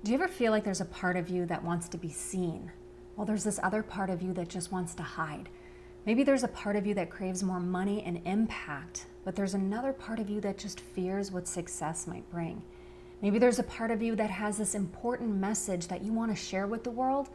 Do you ever feel like there's a part of you that wants to be seen? Well, there's this other part of you that just wants to hide. Maybe there's a part of you that craves more money and impact, but there's another part of you that just fears what success might bring. Maybe there's a part of you that has this important message that you want to share with the world,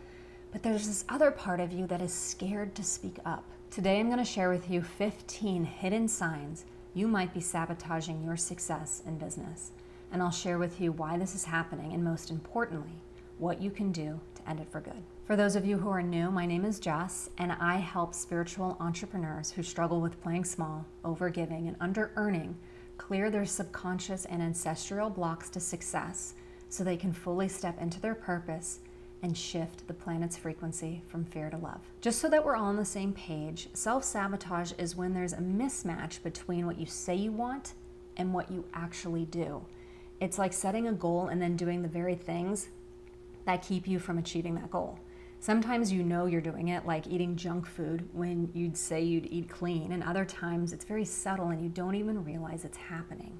but there's this other part of you that is scared to speak up. Today, I'm going to share with you 15 hidden signs you might be sabotaging your success in business. And I'll share with you why this is happening and, most importantly, what you can do to end it for good. For those of you who are new, my name is Jess, and I help spiritual entrepreneurs who struggle with playing small, overgiving, and under-earning clear their subconscious and ancestral blocks to success so they can fully step into their purpose and shift the planet's frequency from fear to love. Just so that we're all on the same page, self-sabotage is when there's a mismatch between what you say you want and what you actually do. It's like setting a goal and then doing the very things that keep you from achieving that goal. Sometimes you know you're doing it, like eating junk food when you'd say you'd eat clean, and other times it's very subtle and you don't even realize it's happening.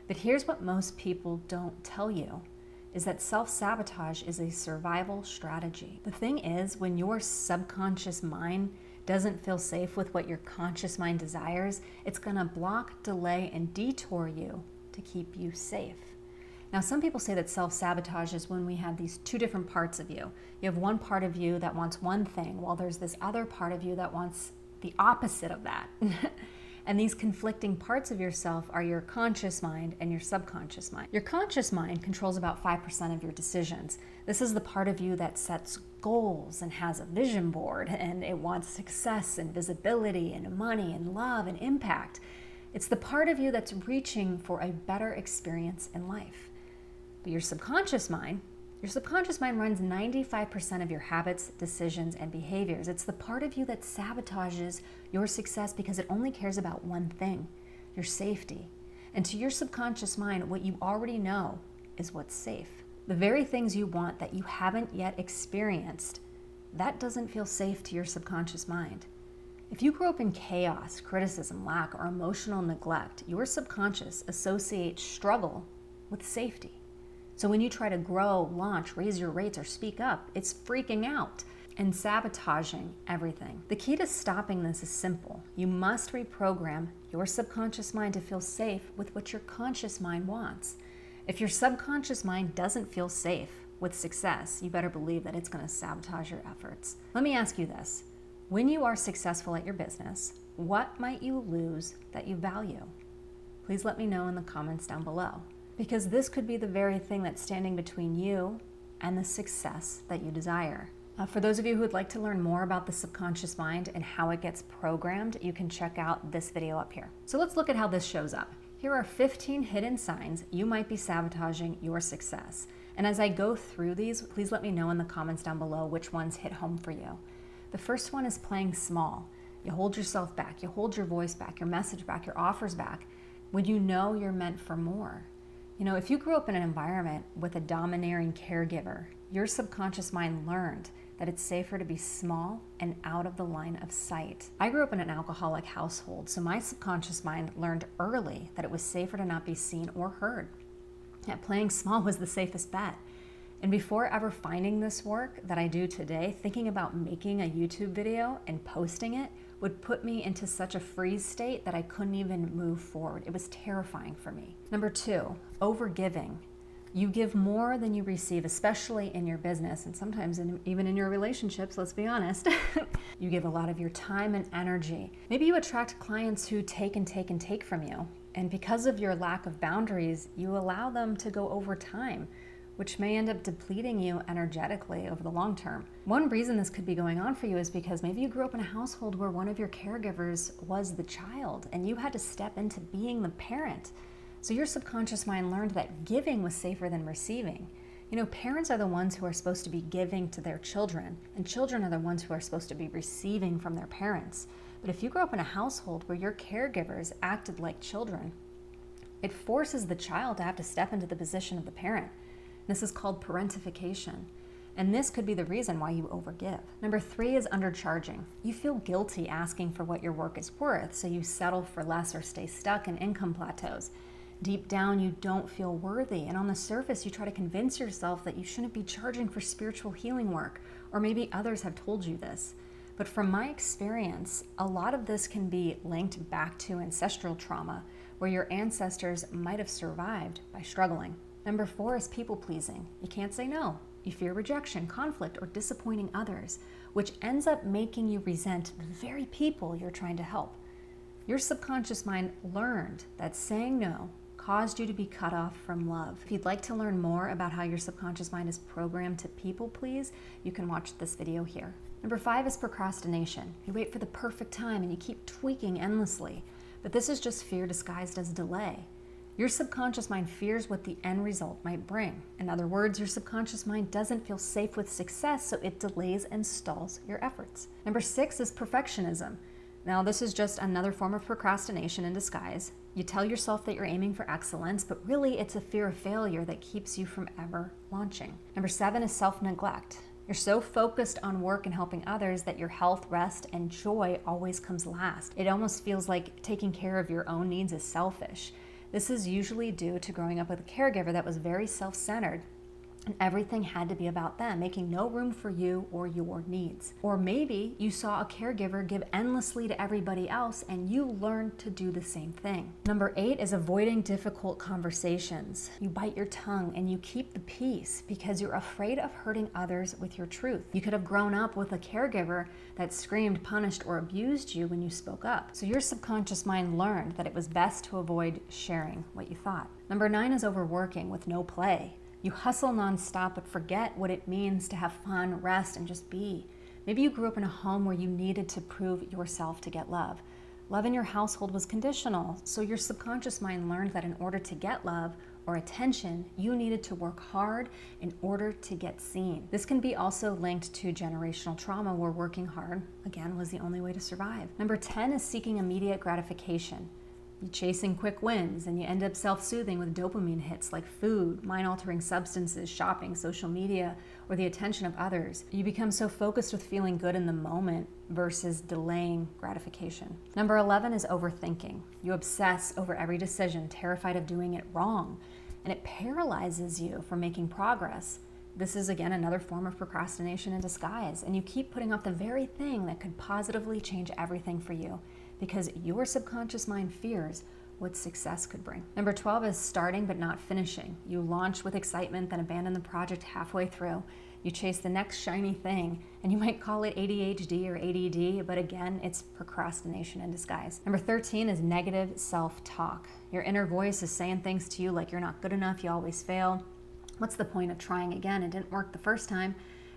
But here's what most people don't tell you, is that self-sabotage is a survival strategy. The thing is, when your subconscious mind doesn't feel safe with what your conscious mind desires, it's gonna block, delay, and detour you to keep you safe. Now, some people say that self-sabotage is when we have these two different parts of you. You have one part of you that wants one thing, while there's this other part of you that wants the opposite of that. And these conflicting parts of yourself are your conscious mind and your subconscious mind. Your conscious mind controls about 5% of your decisions. This is the part of you that sets goals and has a vision board, and it wants success and visibility and money and love and impact. It's the part of you that's reaching for a better experience in life. But your subconscious mind runs 95% of your habits, decisions, and behaviors. It's the part of you that sabotages your success because it only cares about one thing, your safety. And to your subconscious mind, what you already know is what's safe. The very things you want that you haven't yet experienced, that doesn't feel safe to your subconscious mind. If you grew up in chaos, criticism, lack, or emotional neglect, your subconscious associates struggle with safety. So when you try to grow, launch, raise your rates, or speak up, it's freaking out and sabotaging everything. The key to stopping this is simple. You must reprogram your subconscious mind to feel safe with what your conscious mind wants. If your subconscious mind doesn't feel safe with success, you better believe that it's going to sabotage your efforts. Let me ask you this. When you are successful at your business, what might you lose that you value? Please let me know in the comments down below, because this could be the very thing that's standing between you and the success that you desire. For those of you who would like to learn more about the subconscious mind and how it gets programmed, you can check out this video up here. So let's look at how this shows up. Here are 15 hidden signs you might be sabotaging your success. And as I go through these, please let me know in the comments down below which ones hit home for you. The first one is playing small. You hold yourself back, you hold your voice back, your message back, your offers back, when you know you're meant for more. You know, if you grew up in an environment with a domineering caregiver, your subconscious mind learned that it's safer to be small and out of the line of sight. I grew up in an alcoholic household, so my subconscious mind learned early that it was safer to not be seen or heard. That playing small was the safest bet. And before ever finding this work that I do today, thinking about making a YouTube video and posting it would put me into such a freeze state that I couldn't even move forward. It was terrifying for me. Number 2, overgiving. You give more than you receive, especially in your business and sometimes even in your relationships, let's be honest. You give a lot of your time and energy. Maybe you attract clients who take and take and take from you. And because of your lack of boundaries, you allow them to go over time, which may end up depleting you energetically over the long term. One reason this could be going on for you is because maybe you grew up in a household where one of your caregivers was the child and you had to step into being the parent. So your subconscious mind learned that giving was safer than receiving. You know, parents are the ones who are supposed to be giving to their children, and children are the ones who are supposed to be receiving from their parents. But if you grew up in a household where your caregivers acted like children, it forces the child to have to step into the position of the parent. This is called parentification. And this could be the reason why you overgive. Number 3 is undercharging. You feel guilty asking for what your work is worth, so you settle for less or stay stuck in income plateaus. Deep down, you don't feel worthy. And on the surface, you try to convince yourself that you shouldn't be charging for spiritual healing work, or maybe others have told you this. But from my experience, a lot of this can be linked back to ancestral trauma, where your ancestors might have survived by struggling. Number 4 is people pleasing. You can't say no. You fear rejection, conflict, or disappointing others, which ends up making you resent the very people you're trying to help. Your subconscious mind learned that saying no caused you to be cut off from love. If you'd like to learn more about how your subconscious mind is programmed to people please, you can watch this video here. Number 5 is procrastination. You wait for the perfect time and you keep tweaking endlessly, but this is just fear disguised as delay. Your subconscious mind fears what the end result might bring. In other words, your subconscious mind doesn't feel safe with success, so it delays and stalls your efforts. Number 6 is perfectionism. Now, this is just another form of procrastination in disguise. You tell yourself that you're aiming for excellence, but really it's a fear of failure that keeps you from ever launching. Number 7 is self-neglect. You're so focused on work and helping others that your health, rest, and joy always comes last. It almost feels like taking care of your own needs is selfish. This is usually due to growing up with a caregiver that was very self-centered, and everything had to be about them, making no room for you or your needs. Or maybe you saw a caregiver give endlessly to everybody else and you learned to do the same thing. Number 8 is avoiding difficult conversations. You bite your tongue and you keep the peace because you're afraid of hurting others with your truth. You could have grown up with a caregiver that screamed, punished, or abused you when you spoke up. So your subconscious mind learned that it was best to avoid sharing what you thought. Number 9 is overworking with no play. You hustle nonstop but forget what it means to have fun, rest, and just be. Maybe you grew up in a home where you needed to prove yourself to get love. Love in your household was conditional, so your subconscious mind learned that in order to get love or attention, you needed to work hard in order to get seen. This can be also linked to generational trauma where working hard, again, was the only way to survive. Number 10 is seeking immediate gratification. You're chasing quick wins and you end up self-soothing with dopamine hits like food, mind-altering substances, shopping, social media, or the attention of others. You become so focused with feeling good in the moment versus delaying gratification. Number 11 is overthinking. You obsess over every decision, terrified of doing it wrong, and it paralyzes you from making progress. This is, again, another form of procrastination in disguise, and you keep putting off the very thing that could positively change everything for you, because your subconscious mind fears what success could bring. Number 12 is starting but not finishing. You launch with excitement, then abandon the project halfway through. You chase the next shiny thing, and you might call it ADHD or ADD, but again, it's procrastination in disguise. Number 13 is negative self-talk. Your inner voice is saying things to you like you're not good enough, you always fail. What's the point of trying again? It didn't work the first time.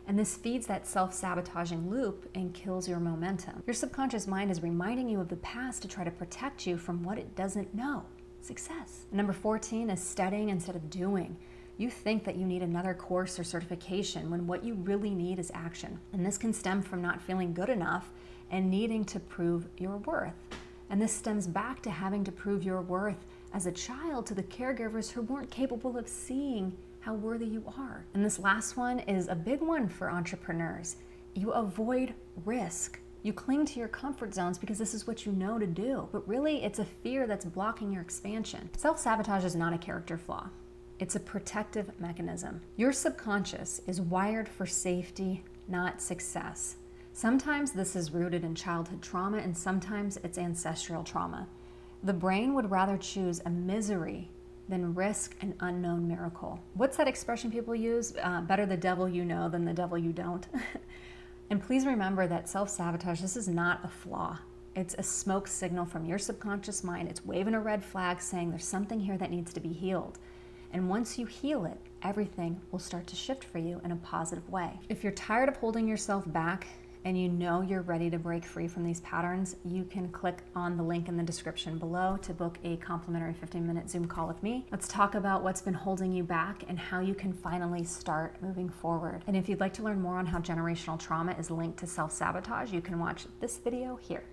And this feeds that self-sabotaging loop and kills your momentum. Your subconscious mind is reminding you of the past to try to protect you from what it doesn't know, success. And number 14 is studying instead of doing. You think that you need another course or certification when what you really need is action. And this can stem from not feeling good enough and needing to prove your worth. And this stems back to having to prove your worth as a child to the caregivers who weren't capable of seeing how worthy you are. And this last one is a big one for entrepreneurs. You avoid risk. You cling to your comfort zones because this is what you know to do, but really it's a fear that's blocking your expansion. Self-sabotage is not a character flaw. It's a protective mechanism. Your subconscious is wired for safety, not success. Sometimes this is rooted in childhood trauma and sometimes it's ancestral trauma. The brain would rather choose a misery than risk an unknown miracle. What's that expression people use? Better the devil you know than the devil you don't. And please remember that self-sabotage, this is not a flaw. It's a smoke signal from your subconscious mind. It's waving a red flag saying there's something here that needs to be healed. And once you heal it, everything will start to shift for you in a positive way. If you're tired of holding yourself back and you know you're ready to break free from these patterns, you can click on the link in the description below to book a complimentary 15-minute Zoom call with me. Let's talk about what's been holding you back and how you can finally start moving forward. And if you'd like to learn more on how generational trauma is linked to self-sabotage, you can watch this video here.